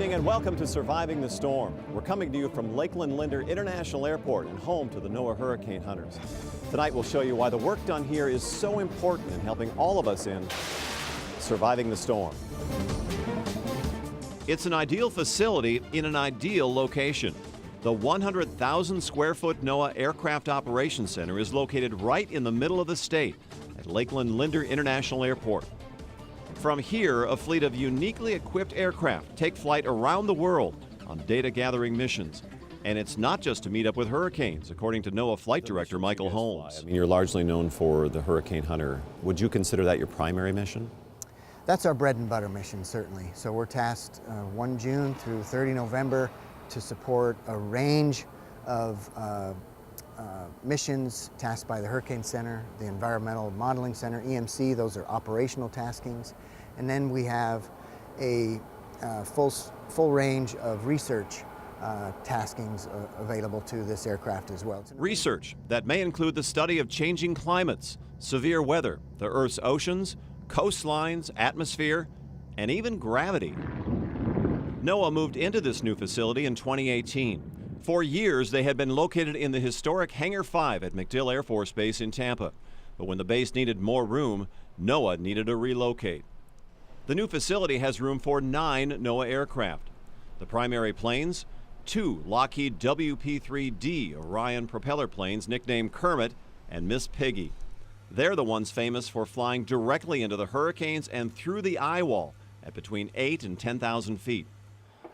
evening and welcome to Surviving the Storm. We're coming to you from Lakeland Linder International Airport and home to the NOAA hurricane hunters. Tonight we'll show you why the work done here is so important in helping all of us in surviving the storm. It's an ideal facility in an ideal location. The 100,000 square foot NOAA Aircraft Operations Center is located right in the middle of the state at Lakeland Linder International Airport. From here, a fleet of uniquely equipped aircraft take flight around the world on data-gathering missions. And it's not just to meet up with hurricanes, according to NOAA Flight Director Michael Holmes. I mean, you're largely known for the hurricane hunter. Would you consider that your primary mission? That's our bread and butter mission, certainly. So we're tasked 1 June through 30 November to support a range of missions tasked by the Hurricane Center, the Environmental Modeling Center, EMC. Those are operational taskings. And then we have a full range of research taskings available to this aircraft as well. Research that may include the study of changing climates, severe weather, the Earth's oceans, coastlines, atmosphere, and even gravity. NOAA moved into this new facility in 2018. For years, they had been located in the historic Hangar 5 at MacDill Air Force Base in Tampa. But when the base needed more room, NOAA needed to relocate. The new facility has room for 9 NOAA aircraft. The primary planes, 2 Lockheed WP-3D Orion propeller planes nicknamed Kermit and Miss Piggy. They're the ones famous for flying directly into the hurricanes and through the eye wall at between 8,000 and 10,000 feet.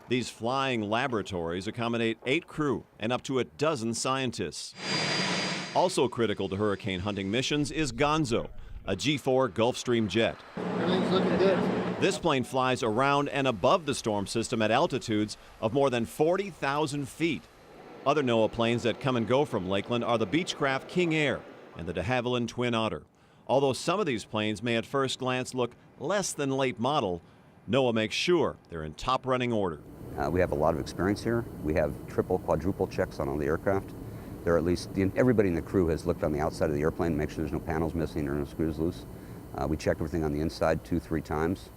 These flying laboratories accommodate 8 crew and up to a dozen scientists. Also critical to hurricane hunting missions is Gonzo, a G4 Gulfstream jet. Everything's looking good. This plane flies around and above the storm system at altitudes of more than 40,000 feet. Other NOAA planes that come and go from Lakeland are the Beechcraft King Air and the de Havilland Twin Otter. Although some of these planes may at first glance look less than late model, NOAA makes sure they're in top running order. We have a lot of experience here. We have triple, quadruple checks on all the aircraft. There are at least, everybody in the crew has looked on the outside of the airplane to make sure there's no panels missing or no screws loose. We check everything on the inside 2-3 times.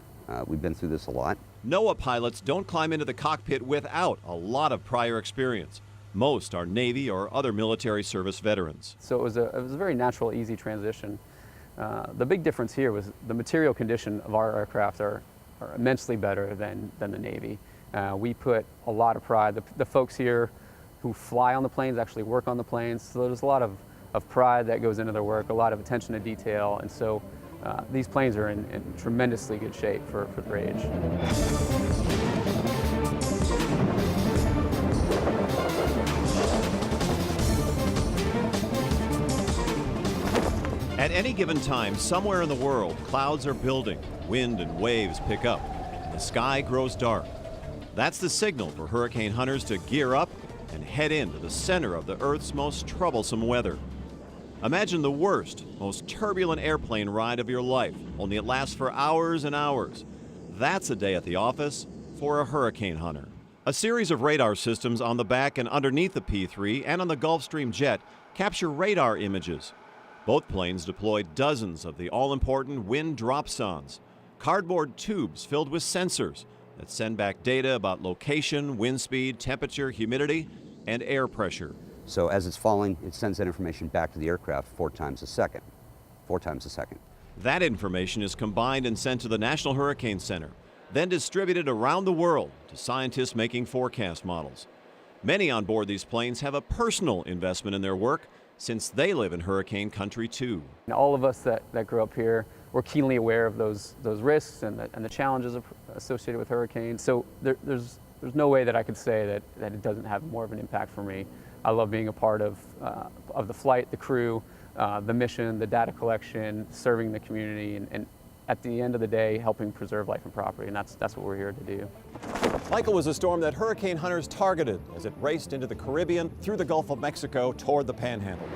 We've been through this a lot. NOAA pilots don't climb into the cockpit without a lot of prior experience. Most are Navy or other military service veterans. So it was a very natural, easy transition. The big difference here was the material condition of our aircraft are immensely better than the Navy. We put a lot of pride. The folks here who fly on the planes actually work on the planes, so there's a lot of pride that goes into their work, a lot of attention to detail, and so these planes are in tremendously good shape for their age. At any given time, somewhere in the world, clouds are building, wind and waves pick up, and the sky grows dark. That's the signal for hurricane hunters to gear up and head into the center of the Earth's most troublesome weather. Imagine the worst, most turbulent airplane ride of your life, only it lasts for hours and hours. That's a day at the office for a hurricane hunter. A series of radar systems on the back and underneath the P-3 and on the Gulfstream jet capture radar images. Both planes deploy dozens of the all-important wind dropsondes, cardboard tubes filled with sensors that send back data about location, wind speed, temperature, humidity, and air pressure. So as it's falling, it sends that information back to the aircraft 4 times a second. 4 times a second. That information is combined and sent to the National Hurricane Center, then distributed around the world to scientists making forecast models. Many on board these planes have a personal investment in their work since they live in hurricane country too. And all of us that grew up here, we're keenly aware of those risks and the challenges associated with hurricanes. So there's no way that I could say that it doesn't have more of an impact for me. I love being a part of the flight, the crew, the mission, the data collection, serving the community, and at the end of the day, helping preserve life and property, and that's what we're here to do. Michael was a storm that hurricane hunters targeted as it raced into the Caribbean, through the Gulf of Mexico, toward the Panhandle.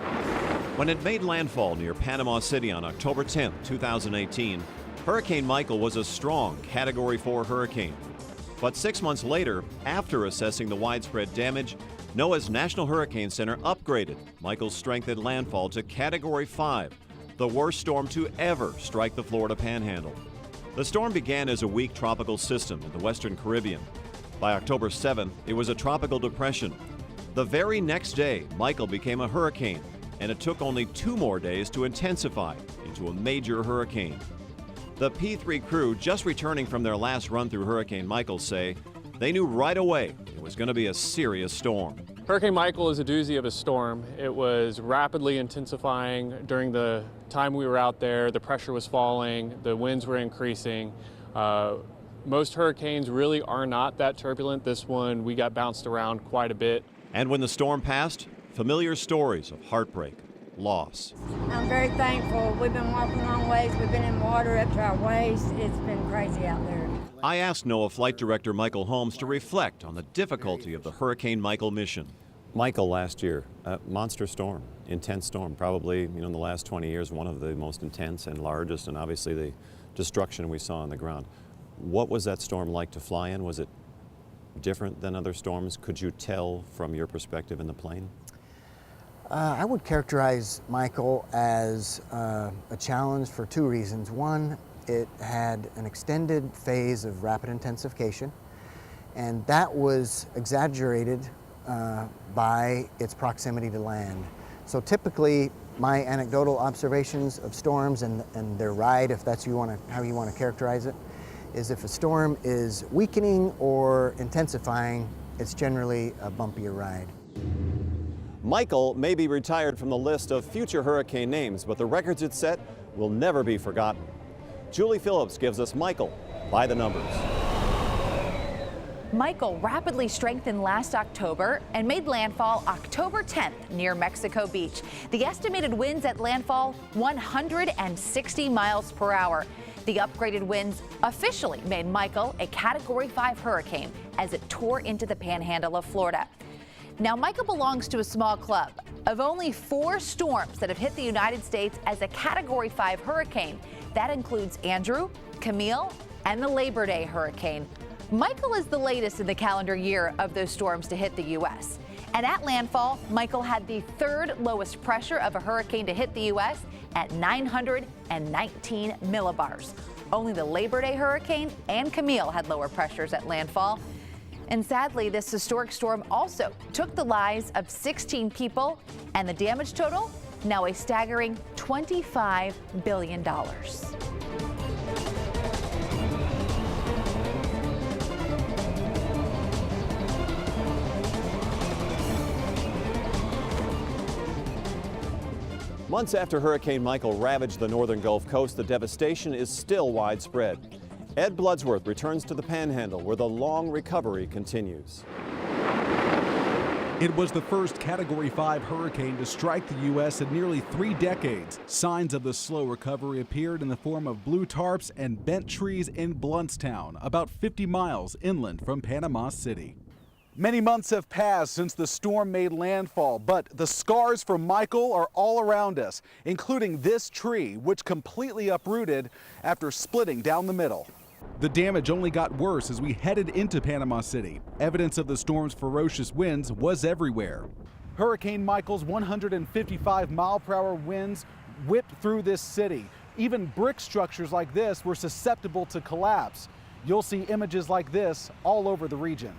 When it made landfall near Panama City on October 10, 2018, Hurricane Michael was a strong Category 4 hurricane. But 6 months later, after assessing the widespread damage, NOAA's National Hurricane Center upgraded Michael's strength at landfall to Category 5, the worst storm to ever strike the Florida Panhandle. The storm began as a weak tropical system in the Western Caribbean. By October 7th, it was a tropical depression. The very next day, Michael became a hurricane, and it took only 2 more days to intensify into a major hurricane. The P3 crew, just returning from their last run through Hurricane Michael, say they knew right away it was going to be a serious storm. Hurricane Michael is a doozy of a storm. It was rapidly intensifying during the time we were out there. The pressure was falling, the winds were increasing. Most hurricanes really are not that turbulent. This one, we got bounced around quite a bit. And when the storm passed, familiar stories of heartbreak, loss. I'm very thankful. We've been walking long ways. We've been in water up to our waist. It's been crazy out there. I asked NOAA Flight Director Michael Holmes to reflect on the difficulty of the Hurricane Michael mission. Michael last year, a monster storm, intense storm, probably in the last 20 years one of the most intense and largest, and obviously the destruction we saw on the ground. What was that storm like to fly in? Was it different than other storms? Could you tell from your perspective in the plane? I would characterize Michael as a challenge for 2 reasons. One, it had an extended phase of rapid intensification, and that was exaggerated by its proximity to land. So typically, my anecdotal observations of storms and their ride, if that's how you want to characterize it, is if a storm is weakening or intensifying, it's generally a bumpier ride. Michael may be retired from the list of future hurricane names, but the records it set will never be forgotten. Julie Phillips gives us Michael by the numbers. Michael rapidly strengthened last October and made landfall October 10th near Mexico Beach. The estimated winds at landfall, 160 miles per hour. The upgraded winds officially made Michael a Category 5 hurricane as it tore into the panhandle of Florida. Now, Michael belongs to a small club of only 4 storms that have hit the United States as a Category 5 hurricane. That includes Andrew, Camille, and the Labor Day hurricane. Michael is the latest in the calendar year of those storms to hit the U.S. And at landfall, Michael had the 3rd lowest pressure of a hurricane to hit the U.S. at 919 millibars. Only the Labor Day hurricane and Camille had lower pressures at landfall. And sadly, this historic storm also took the lives of 16 people, and the damage total, now a staggering $25 billion. Months after Hurricane Michael ravaged the northern Gulf Coast, the devastation is still widespread. Ed Bloodsworth returns to the Panhandle, where the long recovery continues. It was the first Category 5 hurricane to strike the U.S. in nearly 3 decades. Signs of the slow recovery appeared in the form of blue tarps and bent trees in Bluntstown, about 50 miles inland from Panama City. Many months have passed since the storm made landfall, but the scars from Michael are all around us, including this tree, which completely uprooted after splitting down the middle. The damage only got worse as we headed into Panama City. Evidence of the storm's ferocious winds was everywhere. Hurricane Michael's 155-mile-per-hour winds whipped through this city. Even brick structures like this were susceptible to collapse. You'll see images like this all over the region.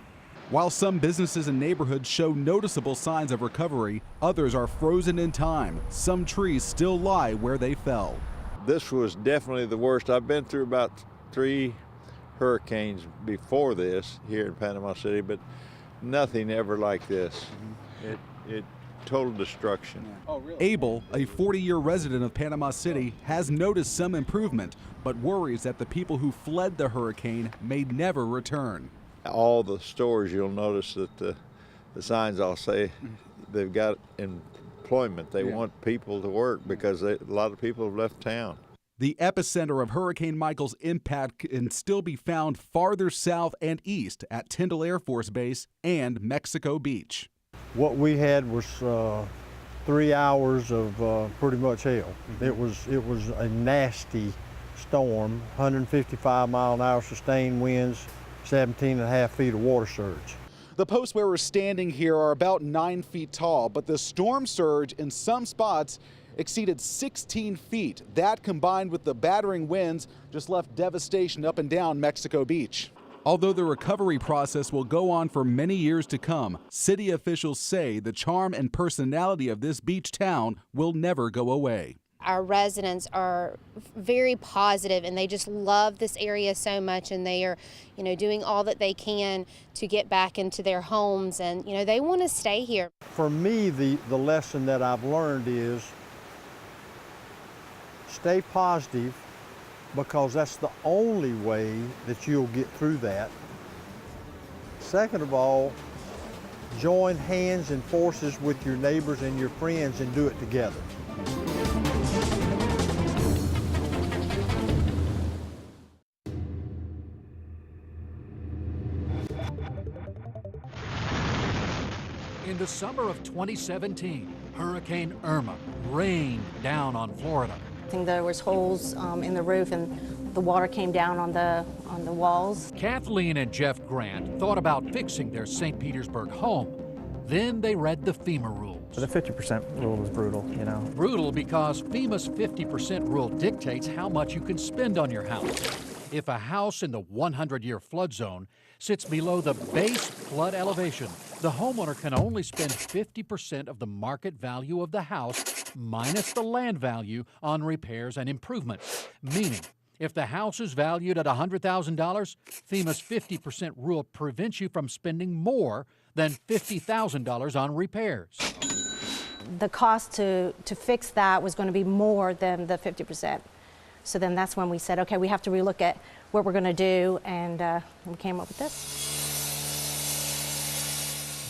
While some businesses and neighborhoods show noticeable signs of recovery, others are frozen in time. Some trees still lie where they fell. This was definitely the worst. I've been through about 3 hurricanes before this here in Panama City, but nothing ever like this. It total destruction. Oh, really? Abel, a 40-year resident of Panama City, has noticed some improvement, but worries that the people who fled the hurricane may never return. All the stores, you'll notice that the signs all say they've got employment. They want people to work because a lot of people have left town. The epicenter of Hurricane Michael's impact can still be found farther south and east at Tyndall Air Force Base and Mexico Beach. What we had was 3 hours of pretty much hell. It was a nasty storm, 155-mile-an-hour sustained winds, 17.5 feet of water surge. The posts where we're standing here are about 9 feet tall, but the storm surge in some spots exceeded 16 feet. That, combined with the battering winds, just left devastation up and down Mexico Beach. Although the recovery process will go on for many years to come, city officials say the charm and personality of this beach town will never go away. Our residents are very positive and they just love this area so much, and they are, doing all that they can to get back into their homes, and, they want to stay here. For me, the lesson that I've learned is stay positive, because that's the only way that you'll get through that. Second of all, join hands and forces with your neighbors and your friends and do it together. In the summer of 2017, Hurricane Irma rained down on Florida. There was holes in the roof, and the water came down on the walls. Kathleen and Jeff Grant thought about fixing their St. Petersburg home. Then they read the FEMA rules. The 50% rule was brutal, Brutal because FEMA's 50% rule dictates how much you can spend on your house. If a house in the 100-year flood zone sits below the base flood elevation, the homeowner can only spend 50% of the market value of the house minus the land value on repairs and improvements. Meaning, if the house is valued at $100,000, FEMA's 50% rule prevents you from spending more than $50,000 on repairs. The cost to fix that was going to be more than the 50%. So then that's when we said, okay, we have to relook at what we're going to do, and we came up with this.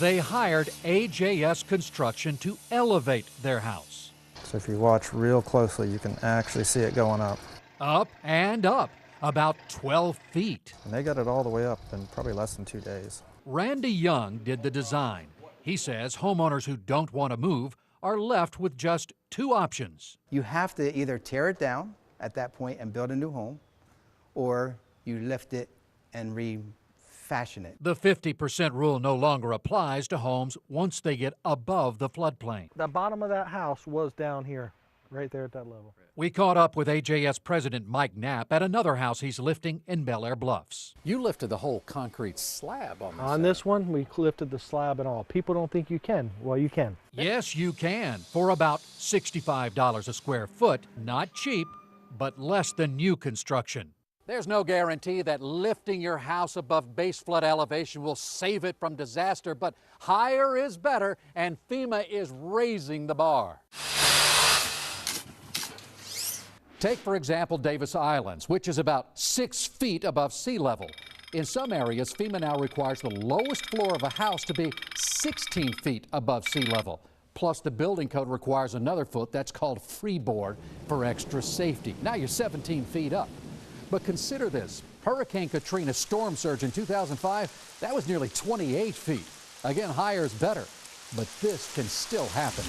They hired AJS Construction to elevate their house. So if you watch real closely, you can actually see it going up. Up and up, about 12 feet. And they got it all the way up in probably less than 2 days. Randy Young did the design. He says homeowners who don't want to move are left with just two options. You have to either tear it down at that point and build a new home, or you lift it and refashion it. The 50% rule no longer applies to homes once they get above the floodplain. The bottom of that house was down here, right there at that level. We caught up with AJS President Mike Knapp at another house he's lifting in Bel Air Bluffs. You lifted the whole concrete slab on this. On this one, we lifted the slab and all. People don't think you can. Well, you can. Yes, you can, for about $65 a square foot. Not cheap, but less than new construction. There's no guarantee that lifting your house above base flood elevation will save it from disaster, but higher is better, and FEMA is raising the bar. Take, for example, Davis Islands, which is about 6 feet above sea level. In some areas, FEMA now requires the lowest floor of a house to be 16 feet above sea level. Plus, the building code requires another foot, that's called freeboard, for extra safety. Now you're 17 feet up. But consider this, Hurricane Katrina's storm surge in 2005, that was nearly 28 feet. Again, higher is better, but this can still happen.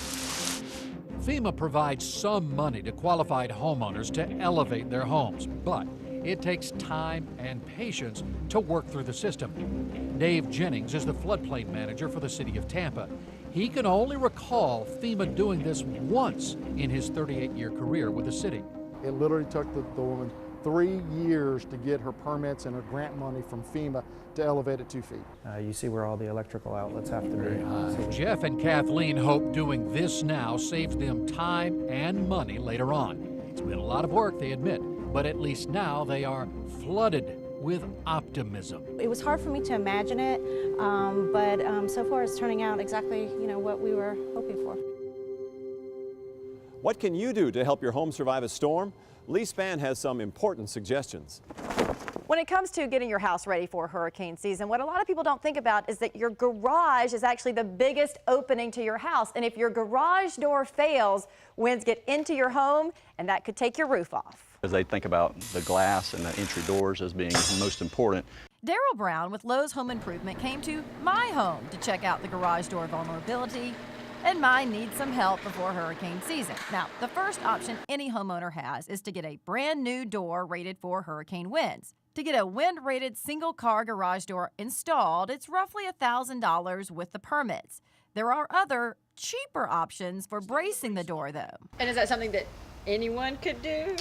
FEMA provides some money to qualified homeowners to elevate their homes, but it takes time and patience to work through the system. Dave Jennings is the floodplain manager for the city of Tampa. He can only recall FEMA doing this once in his 38-year career with the city. It literally took the woman 3 years to get her permits and her grant money from FEMA to elevate it 2 feet. You see where all the electrical outlets have to be. Jeff and Kathleen hope doing this now saves them time and money later on. It's been a lot of work, they admit, but at least now they are flooded with optimism. It was hard for me to imagine it, but so far it's turning out exactly what we were hoping for. What can you do to help your home survive a storm? Lee Spann has some important suggestions. When it comes to getting your house ready for hurricane season, what a lot of people don't think about is that your garage is actually the biggest opening to your house. And if your garage door fails, winds get into your home, and that could take your roof off. As they think about the glass and the entry doors as being most important. Daryl Brown with Lowe's Home Improvement came to my home to check out the garage door vulnerability, and mine needs some help before hurricane season. Now, the first option any homeowner has is to get a brand new door rated for hurricane winds. To get a wind-rated single-car garage door installed, it's roughly $1,000 with the permits. There are other cheaper options for bracing the door, though. And is that something that anyone could do?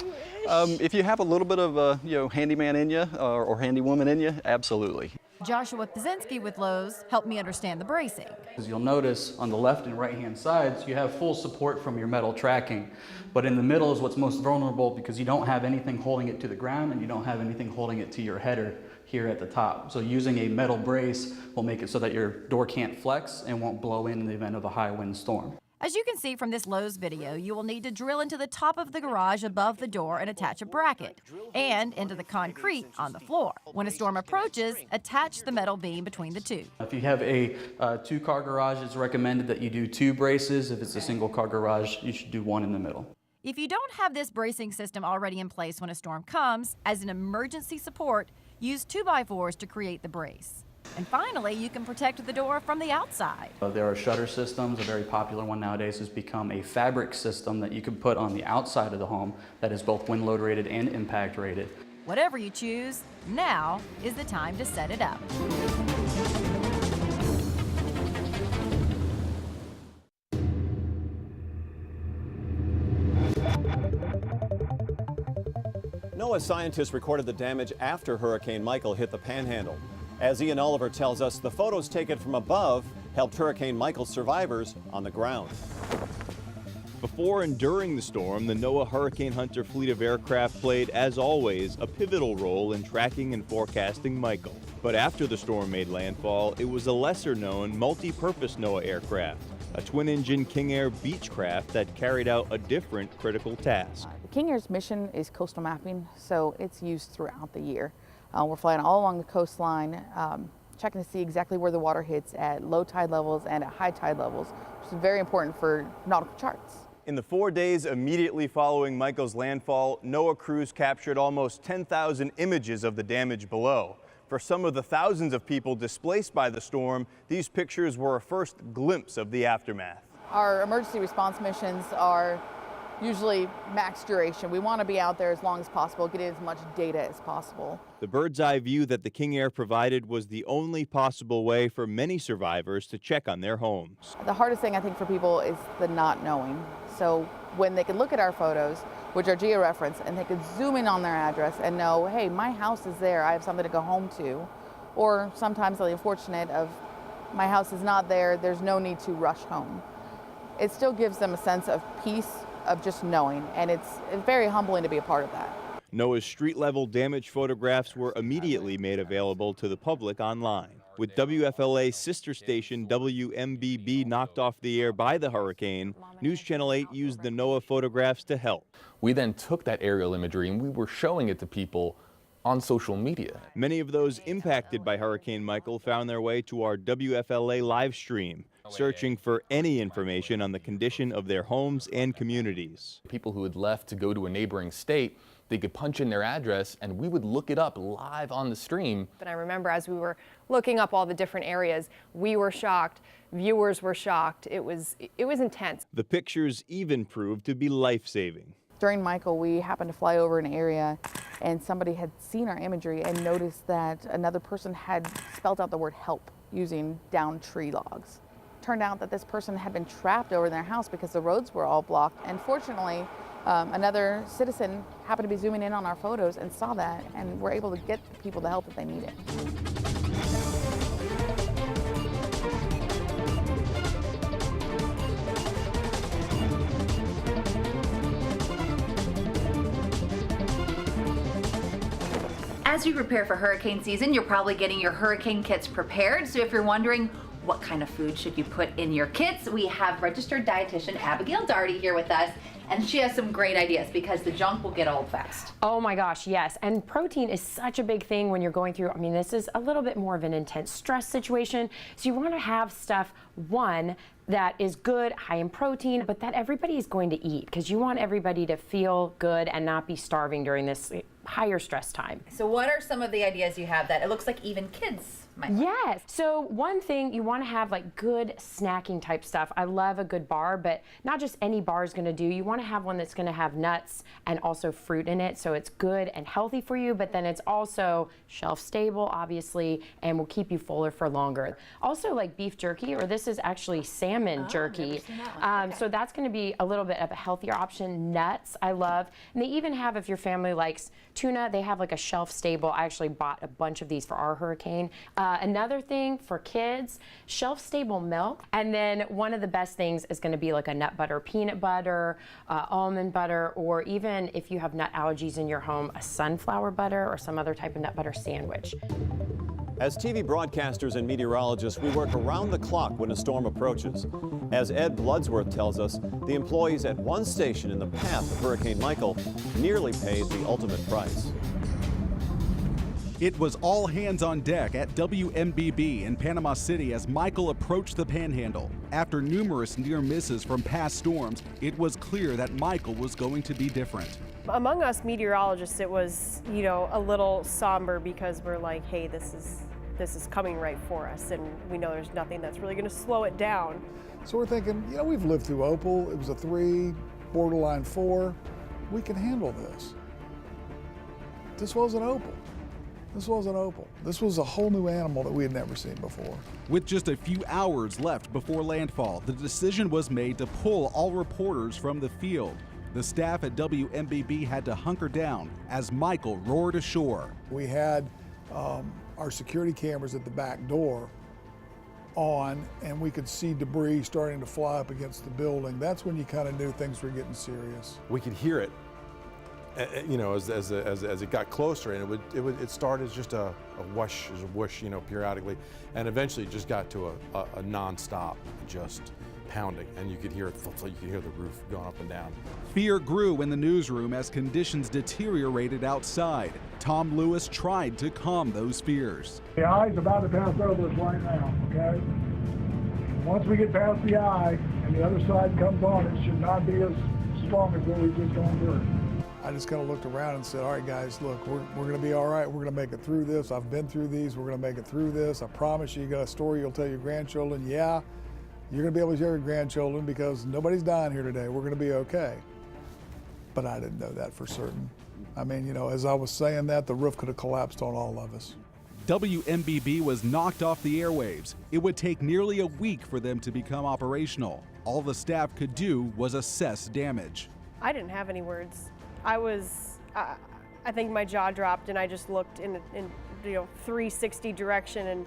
If you have a little bit of handyman in you or handywoman in you, absolutely. Joshua Pazinski with Lowe's helped me understand the bracing. As you'll notice on the left and right hand sides, you have full support from your metal tracking. But in the middle is what's most vulnerable because you don't have anything holding it to the ground and you don't have anything holding it to your header here at the top. So using a metal brace will make it so that your door can't flex and won't blow in the event of a high wind storm. As you can see from this Lowe's video, you will need to drill into the top of the garage above the door and attach a bracket, and into the concrete on the floor. When a storm approaches, attach the metal beam between the two. If you have a two-car garage, it's recommended that you do 2 braces. If it's a single-car garage, you should do 1 in the middle. If you don't have this bracing system already in place when a storm comes, as an emergency support, use 2x4s to create the brace. And finally, you can protect the door from the outside. There are shutter systems. A very popular one nowadays has become a fabric system that you can put on the outside of the home that is both wind load rated and impact rated. Whatever you choose, now is the time to set it up. NOAA scientists recorded the damage after Hurricane Michael hit the Panhandle. As Ian Oliver tells us, the photos taken from above helped Hurricane Michael's survivors on the ground. Before and during the storm, the NOAA Hurricane Hunter fleet of aircraft played, as always, a pivotal role in tracking and forecasting Michael. But after the storm made landfall, it was a lesser-known, multi-purpose NOAA aircraft, a twin-engine King Air Beechcraft that carried out a different critical task. King Air's mission is coastal mapping, so it's used throughout the year. We're flying all along the coastline, checking to see exactly where the water hits at low tide levels and at high tide levels, which is very important for nautical charts. In the 4 days immediately following Michael's landfall, NOAA crews captured almost 10,000 images of the damage below. For some of the thousands of people displaced by the storm, these pictures were a first glimpse of the aftermath. Our emergency response missions are usually max duration. We want to be out there as long as possible, get as much data as possible. The bird's eye view that the King Air provided was the only possible way for many survivors to check on their homes. The hardest thing I think for people is the not knowing. So when they can look at our photos, which are georeferenced, and they could zoom in on their address and know, hey, my house is there, I have something to go home to. Or sometimes the unfortunate of, my house is not there, there's no need to rush home. It still gives them a sense of peace, of just knowing, and it's very humbling to be a part of that. NOAA's street-level damage photographs were immediately made available to the public online. With WFLA's sister station WMBB knocked off the air by the hurricane, News Channel 8 used the NOAA photographs to help. We then took that aerial imagery and we were showing it to people on social media. Many of those impacted by Hurricane Michael found their way to our WFLA live stream, searching for any information on the condition of their homes and communities. People who had left to go to a neighboring state, they could punch in their address and we would look it up live on the stream. But I remember as we were looking up all the different areas, we were shocked, viewers were shocked. It was intense. The pictures even proved to be life-saving. During Michael, we happened to fly over an area and somebody had seen our imagery and noticed that another person had spelled out the word help using downed tree logs. Turned out that this person had been trapped over in their house because the roads were all blocked, and fortunately another citizen happened to be zooming in on our photos and saw that, and were able to get people the help that they needed. As you prepare for hurricane season, you're probably getting your hurricane kits prepared. So if you're wondering what kind of food should you put in your kits, we have registered dietitian Abigail Daugherty here with us, and she has some great ideas because the junk will get old fast. Oh my gosh, yes. And protein is such a big thing when you're going through, I mean, this is a little bit more of an intense stress situation. So you want to have stuff, one, that is good, high in protein, but that everybody is going to eat, because you want everybody to feel good and not be starving during this higher stress time. So what are some of the ideas you have that it looks like even kids might like? Yes. So one thing, you want to have like good snacking type stuff. I love a good bar, but not just any bar is going to do. You want to have one that's going to have nuts and also fruit in it, so it's good and healthy for you, but then it's also shelf stable, obviously, and will keep you fuller for longer. Also like beef jerky, or this is actually salmon jerky. So that's going to be a little bit of a healthier option. Nuts, I love. And they even have, if your family likes tuna, they have like a shelf stable. I actually bought a bunch of these for our hurricane. Another thing for kids, shelf stable milk. And then one of the best things is going to be like a nut butter, peanut butter, almond butter, or even if you have nut allergies in your home, a sunflower butter or some other type of nut butter sandwich. As TV broadcasters and meteorologists, we work around the clock when a storm approaches. As Ed Bloodsworth tells us, the employees at one station in the path of Hurricane Michael nearly paid the ultimate price. It was all hands on deck at WMBB in Panama City as Michael approached the Panhandle. After numerous near misses from past storms, it was clear that Michael was going to be different. Among us meteorologists, it was, you know, a little somber because we're like, hey, this is coming right for us, and we know there's nothing that's really going to slow it down. So we're thinking, you know, we've lived through Opal. It was a 3, borderline 4. We can handle this. This wasn't Opal. This wasn't Opal. This was a whole new animal that we had never seen before. With just a few hours left before landfall, the decision was made to pull all reporters from the field. The staff at WMBB had to hunker down as Michael roared ashore. We had our security cameras at the back door on, and we could see debris starting to fly up against the building. That's when you kind of knew things were getting serious. We could hear it, you know, as it got closer, and it started as just a whoosh, you know, periodically, and eventually it just got to a nonstop, just pounding, and you could hear it. You could hear the roof going up and down. Fear grew in the newsroom as conditions deteriorated outside. Tom Lewis tried to calm those fears. The eye's about to pass over us right now, okay? Once we get past the eye and the other side comes on, it should not be as strong as what we've just gone through. I just kind of looked around and said, all right, guys, look, we're going to be all right. We're going to make it through this. I've been through these. We're going to make it through this. I promise you got a story you'll tell your grandchildren. Yeah, you're going to be able to tell your grandchildren because nobody's dying here today. We're going to be okay. But I didn't know that for certain. I mean, you know, as I was saying that, the roof could have collapsed on all of us. WMBB was knocked off the airwaves. It would take nearly a week for them to become operational. All the staff could do was assess damage. I didn't have any words. I think my jaw dropped, and I just looked in 360 direction, and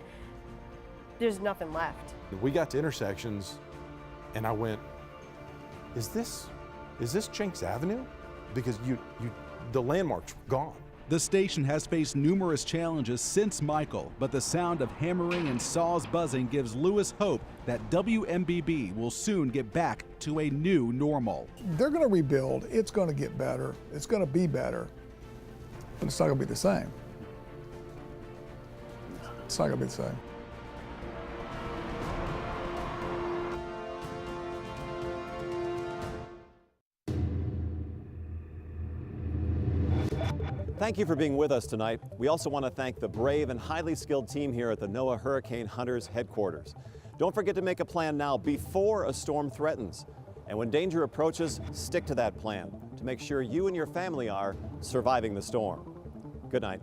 there's nothing left. We got to intersections, and I went, is this Jenks Avenue? Because the landmark's gone. The station has faced numerous challenges since Michael, but the sound of hammering and saws buzzing gives Lewis hope that WMBB will soon get back to a new normal. They're going to rebuild. It's going to get better. It's going to be better. But it's not going to be the same. It's not going to be the same. Thank you for being with us tonight. We also want to thank the brave and highly skilled team here at the NOAA Hurricane Hunters headquarters. Don't forget to make a plan now before a storm threatens. And when danger approaches, stick to that plan to make sure you and your family are surviving the storm. Good night.